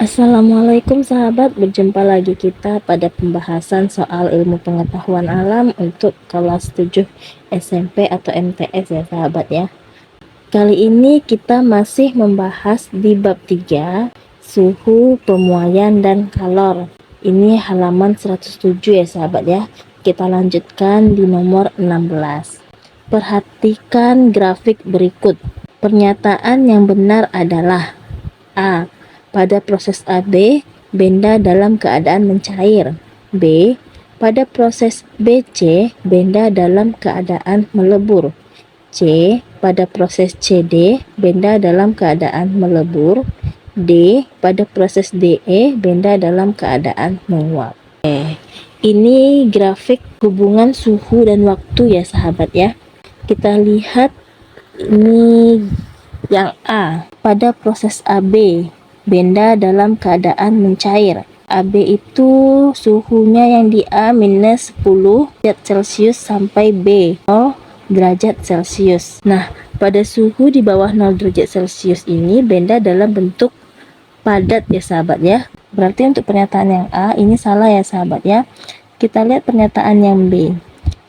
Assalamualaikum sahabat, berjumpa lagi kita pada pembahasan soal ilmu pengetahuan alam untuk kelas 7 SMP atau MTS ya sahabat ya. Kali ini kita masih membahas di bab 3, suhu, pemuaian, dan kalor. Ini halaman 107 ya sahabat ya. Kita lanjutkan di nomor 16. Perhatikan grafik berikut. Pernyataan yang benar adalah A. Pada proses AB, benda dalam keadaan mencair. B. Pada proses BC, benda dalam keadaan melebur. C. Pada proses CD, benda dalam keadaan melebur. D. Pada proses DE, benda dalam keadaan menguap. Ini grafik hubungan suhu dan waktu ya sahabat ya. Kita lihat ini yang A. Pada proses AB, benda dalam keadaan mencair. AB itu suhunya yang di A minus 10 derajat Celcius sampai B 0 derajat Celcius. Nah, pada suhu di bawah 0 derajat Celcius ini benda dalam bentuk padat ya sahabat ya. Berarti untuk pernyataan yang A ini salah ya sahabat ya. Kita lihat pernyataan yang B.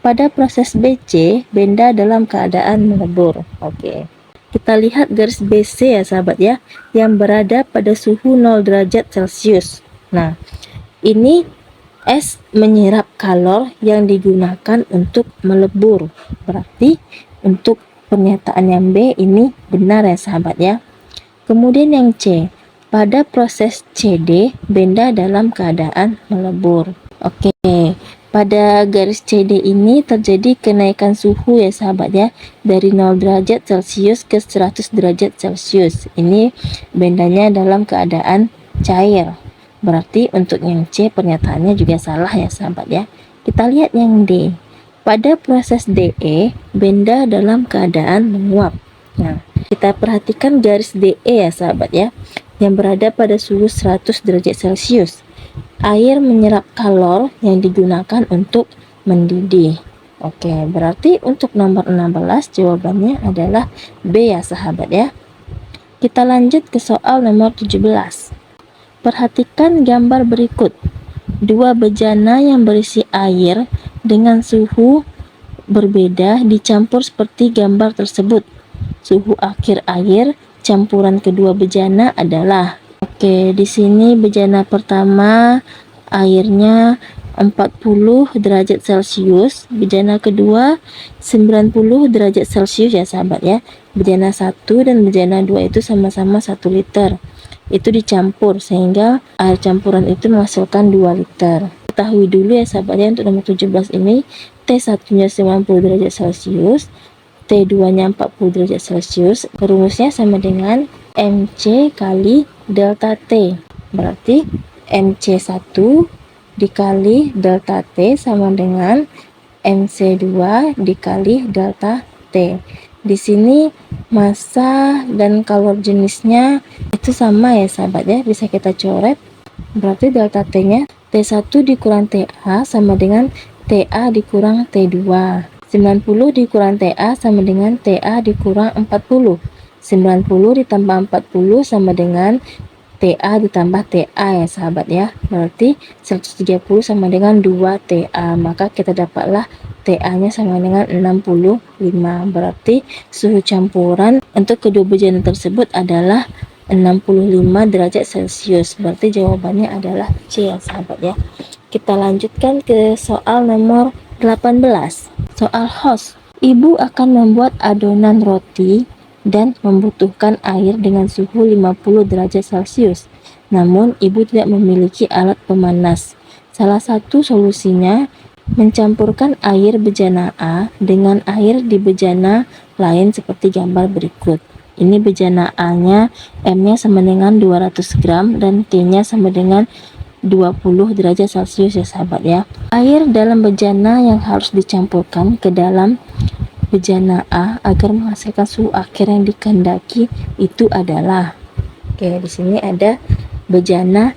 Pada proses BC, benda dalam keadaan melebur. Oke. Kita lihat garis BC ya sahabat ya, yang berada pada suhu 0 derajat Celcius. Nah, ini es menyerap kalor yang digunakan untuk melebur. Berarti untuk pernyataan yang B ini benar ya sahabat ya. Kemudian yang C, pada proses CD, benda dalam keadaan melebur. Oke. Pada garis CD ini terjadi kenaikan suhu ya sahabat ya, dari 0 derajat Celcius ke 100 derajat Celcius. Ini bendanya dalam keadaan cair. Berarti untuk yang C pernyataannya juga salah ya sahabat ya. Kita lihat yang D. Pada proses DE, benda dalam keadaan menguap. Nah, kita perhatikan garis DE ya sahabat ya, yang berada pada suhu 100 derajat Celcius. Air menyerap kalor yang digunakan untuk mendidih. Oke, berarti untuk nomor 16 jawabannya adalah B ya sahabat ya. Kita lanjut ke soal nomor 17. Perhatikan gambar berikut. Dua bejana yang berisi air dengan suhu berbeda dicampur seperti gambar tersebut. Suhu akhir air campuran kedua bejana adalah. Oke, di sini bejana pertama airnya 40 derajat Celcius, bejana kedua 90 derajat Celcius ya sahabat ya. Bejana 1 dan bejana 2 itu sama-sama 1 liter. Itu dicampur sehingga air campuran itu menghasilkan 2 liter. Ketahui dulu ya sahabat ya, untuk nomor 17 ini T1-nya 90 derajat Celcius, T2-nya 40 derajat Celcius. Rumusnya sama dengan MC kali delta T. Berarti MC1 dikali delta T sama dengan MC2 dikali delta T. Di sini massa dan kalor jenisnya itu sama ya sahabat ya, bisa kita coret. Berarti delta T-nya T1 dikurang TA sama dengan TA dikurang T2. 90 dikurang TA sama dengan TA dikurang 40. 90 ditambah 40 sama dengan TA ditambah TA ya sahabat ya. Berarti 130 sama dengan 2 TA. Maka kita dapatlah TA-nya sama dengan 65. Berarti suhu campuran untuk kedua bejana tersebut adalah 65 derajat Celcius. Berarti jawabannya adalah C ya sahabat ya. Kita lanjutkan ke soal nomor 18. Soal host. Ibu akan membuat adonan roti dan membutuhkan air dengan suhu 50 derajat Celcius. Namun, ibu tidak memiliki alat pemanas. Salah satu solusinya mencampurkan air bejana A dengan air di bejana lain seperti gambar berikut. Ini bejana A-nya, M-nya sama dengan 200 gram dan T-nya sama dengan 20 derajat Celcius ya sahabat ya. Air dalam bejana yang harus dicampurkan ke dalam bejana A agar menghasilkan suhu akhir yang dikehendaki itu adalah. Oke, di sini ada bejana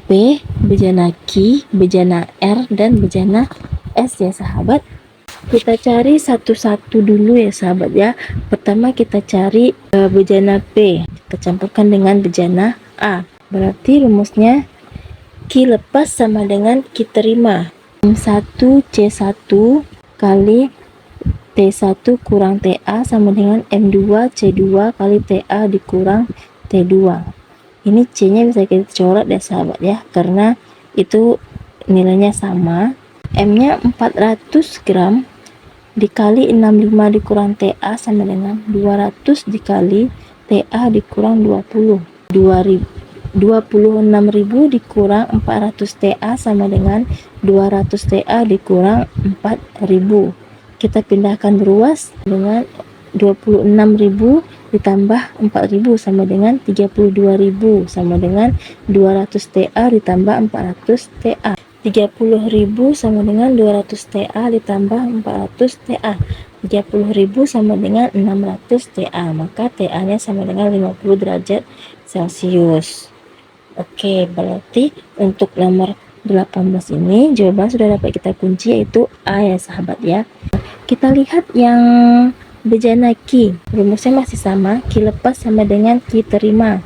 P, bejana Q, bejana R, dan bejana S ya sahabat. Kita cari satu-satu dulu ya sahabat ya. Pertama kita cari bejana P, kita campurkan dengan bejana A. Berarti rumusnya Q lepas sama dengan Q terima. M1 C1 kali T1 kurang TA sama dengan M2 C2 kali TA dikurang T2. Ini C-nya bisa kita coret ya sahabat ya, karena itu nilainya sama. M-nya 400 gram dikali 65 dikurang TA sama dengan 200 dikali TA dikurang 20. 26.000 dikurang 400 TA sama dengan 200 TA dikurang 4.000. Kita pindahkan beruas dengan 26.000 ditambah 4.000 sama dengan 32.000 sama dengan 200 TA ditambah 400 TA. 30.000 sama dengan 200 TA ditambah 400 TA. 30.000 sama dengan 600 TA, maka TA-nya sama dengan 50 derajat Celcius. Oke, berarti untuk nomor 18 ini jawaban sudah dapat kita kunci, yaitu A ya sahabat ya. Kita lihat yang bejana Q, rumusnya masih sama, Q lepas sama dengan Q terima.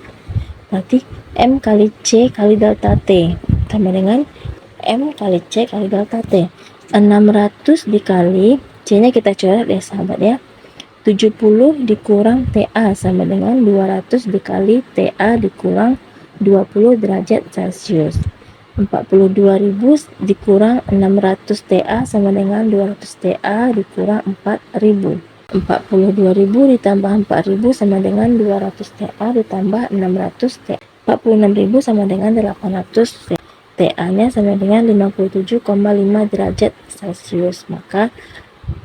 Berarti M kali C kali delta T sama dengan M kali C kali delta T. 600 dikali C-nya kita coret ya sahabat ya. 70 dikurang TA sama dengan 200 dikali TA dikurang 20 derajat Celcius. 42.000 dikurang 600 TA sama dengan 200 TA dikurang 4.000. 42.000 ditambah 4.000 sama dengan 200 TA ditambah 600 TA. 46.000 sama dengan 800 TA. TA-nya sama dengan 57,5 derajat Celcius. Maka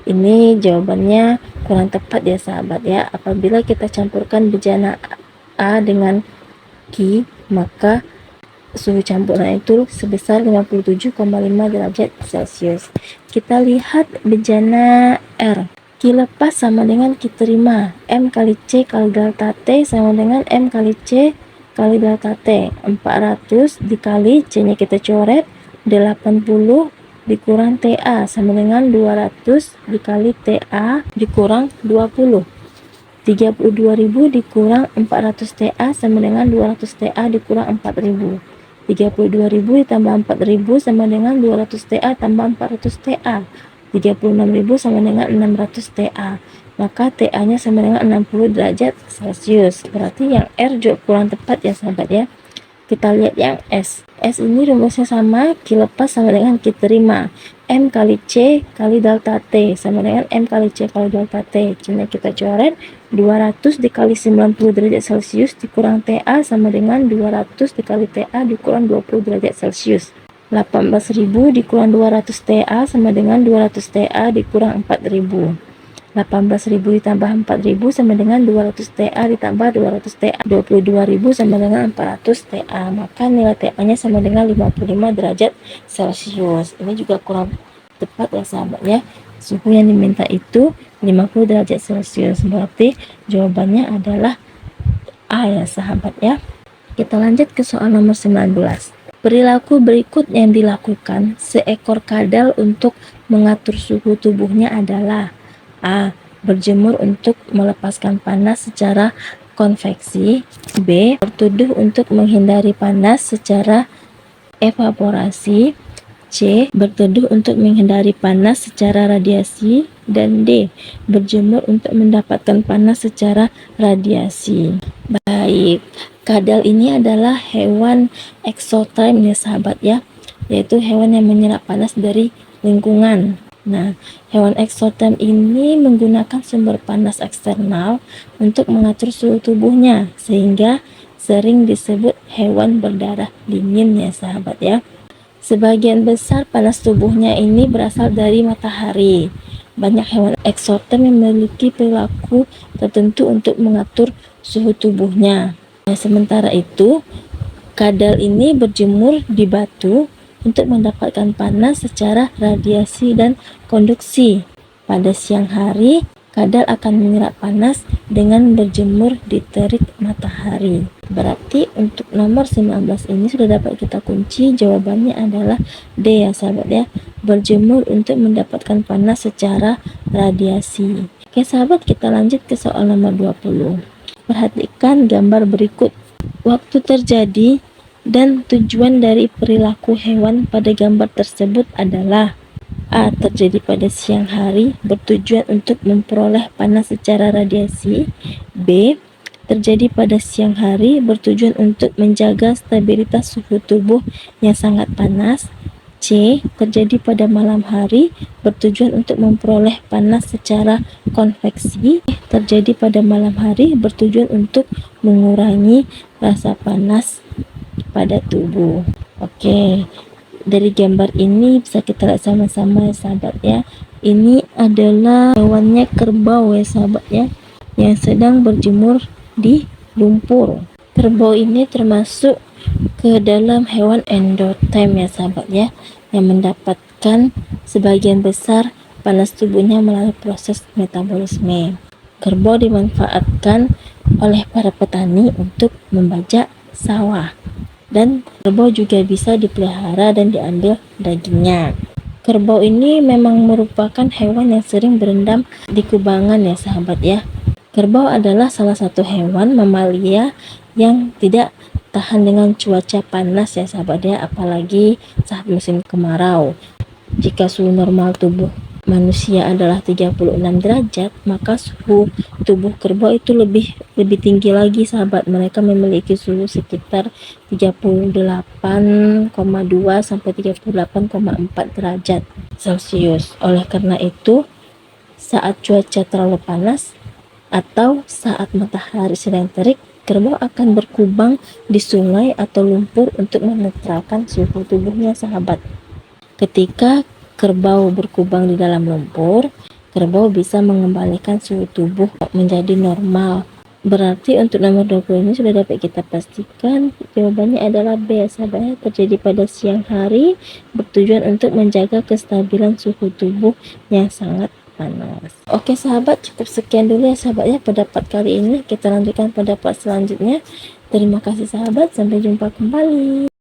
ini jawabannya kurang tepat ya sahabat ya. Apabila kita campurkan bejana A dengan Q, maka suhu campuran itu sebesar 57,5 derajat Celcius. Kita lihat bejana R. Q lepas sama dengan Q terima. M kali C kali delta T sama dengan M kali C kali delta T. 400 dikali C-nya kita coret, 80 dikurang TA sama dengan 200 dikali TA dikurang 20. 32.000 dikurang 400 TA sama dengan 200 TA dikurang 4.000. 32.000 ditambah 4.000 sama dengan 200 TA tambah 400 TA. 36.000 sama dengan 600 TA. Maka TA-nya sama dengan 60 derajat Celcius. Berarti yang R juga kurang tepat ya sahabat ya. Kita lihat yang S. S ini rumusnya sama, Q lepas sama dengan Q terima. M kali C kali delta T sama dengan M kali C kali delta T. Cuma kita coret, 200 dikali 90 derajat Celcius dikurang TA sama dengan 200 dikali TA dikurang 20 derajat Celcius. 18.000 dikurang 200 TA sama dengan 200 TA dikurang 4.000. 18.000 ditambah 4.000 sama dengan 200 TA ditambah 200 TA. 22.000 sama dengan 400 TA. Maka nilai TA-nya sama dengan 55 derajat Celcius. Ini juga kurang tepat ya sahabatnya. Suhu yang diminta itu 50 derajat Celcius. Berarti jawabannya adalah A ya sahabat ya. Kita lanjut ke soal nomor 19. Perilaku berikut yang dilakukan seekor kadal untuk mengatur suhu tubuhnya adalah: A. Berjemur untuk melepaskan panas secara konveksi. B. Berteduh untuk menghindari panas secara evaporasi. C. Berteduh untuk menghindari panas secara radiasi. Dan D. Berjemur untuk mendapatkan panas secara radiasi. Baik, kadal ini adalah hewan eksoterm ya sahabat ya, yaitu hewan yang menyerap panas dari lingkungan. Nah, hewan eksoterm ini menggunakan sumber panas eksternal untuk mengatur suhu tubuhnya, sehingga sering disebut hewan berdarah dingin ya sahabat ya. Sebagian besar panas tubuhnya ini berasal dari matahari. Banyak hewan eksoterm yang memiliki perilaku tertentu untuk mengatur suhu tubuhnya. Nah, sementara itu, kadal ini berjemur di batu untuk mendapatkan panas secara radiasi dan konduksi. Pada siang hari, kadal akan menyerap panas dengan berjemur di terik matahari. Berarti untuk nomor 19 ini sudah dapat kita kunci, jawabannya adalah D ya sahabat ya. Berjemur untuk mendapatkan panas secara radiasi. Oke sahabat, kita lanjut ke soal nomor 20. Perhatikan gambar berikut. Waktu terjadi Dan tujuan dari perilaku hewan pada gambar tersebut adalah: A. Terjadi pada siang hari, bertujuan untuk memperoleh panas secara radiasi. B. Terjadi pada siang hari, bertujuan untuk menjaga stabilitas suhu tubuh yang sangat panas. C. Terjadi pada malam hari, bertujuan untuk memperoleh panas secara konveksi. Terjadi pada malam hari, bertujuan untuk mengurangi rasa panas pada tubuh. Oke, dari gambar ini bisa kita lihat sama-sama ya sahabat ya. Ini adalah hewannya kerbau ya sahabat ya, yang sedang berjemur di lumpur. Kerbau ini termasuk ke dalam hewan endoterm ya sahabat ya, yang mendapatkan sebagian besar panas tubuhnya melalui proses metabolisme. Kerbau dimanfaatkan oleh para petani untuk membajak sawah. Dan kerbau juga bisa dipelihara dan diambil dagingnya. Kerbau ini memang merupakan hewan yang sering berendam di kubangan ya sahabat ya. Kerbau adalah salah satu hewan mamalia yang tidak tahan dengan cuaca panas ya sahabat ya, apalagi saat musim kemarau. Jika suhu normal tubuh manusia adalah 36 derajat, maka suhu tubuh kerbau itu lebih tinggi lagi sahabat. Mereka memiliki suhu sekitar 38,2 sampai 38,4 derajat Celcius. Oleh karena itu, saat cuaca terlalu panas atau saat matahari sedang terik, kerbau akan berkubang di sungai atau lumpur untuk menetralkan suhu tubuhnya sahabat. Ketika kerbau berkubang di dalam lumpur, kerbau bisa mengembalikan suhu tubuh menjadi normal. Berarti untuk nomor 20 ini sudah dapat kita pastikan jawabannya adalah B sahabat. Terjadi pada siang hari, bertujuan untuk menjaga kestabilan suhu tubuh yang sangat panas. Oke sahabat, cukup sekian dulu ya sahabat ya pendapat kali ini. Kita lanjutkan pendapat selanjutnya. Terima kasih sahabat, sampai jumpa kembali.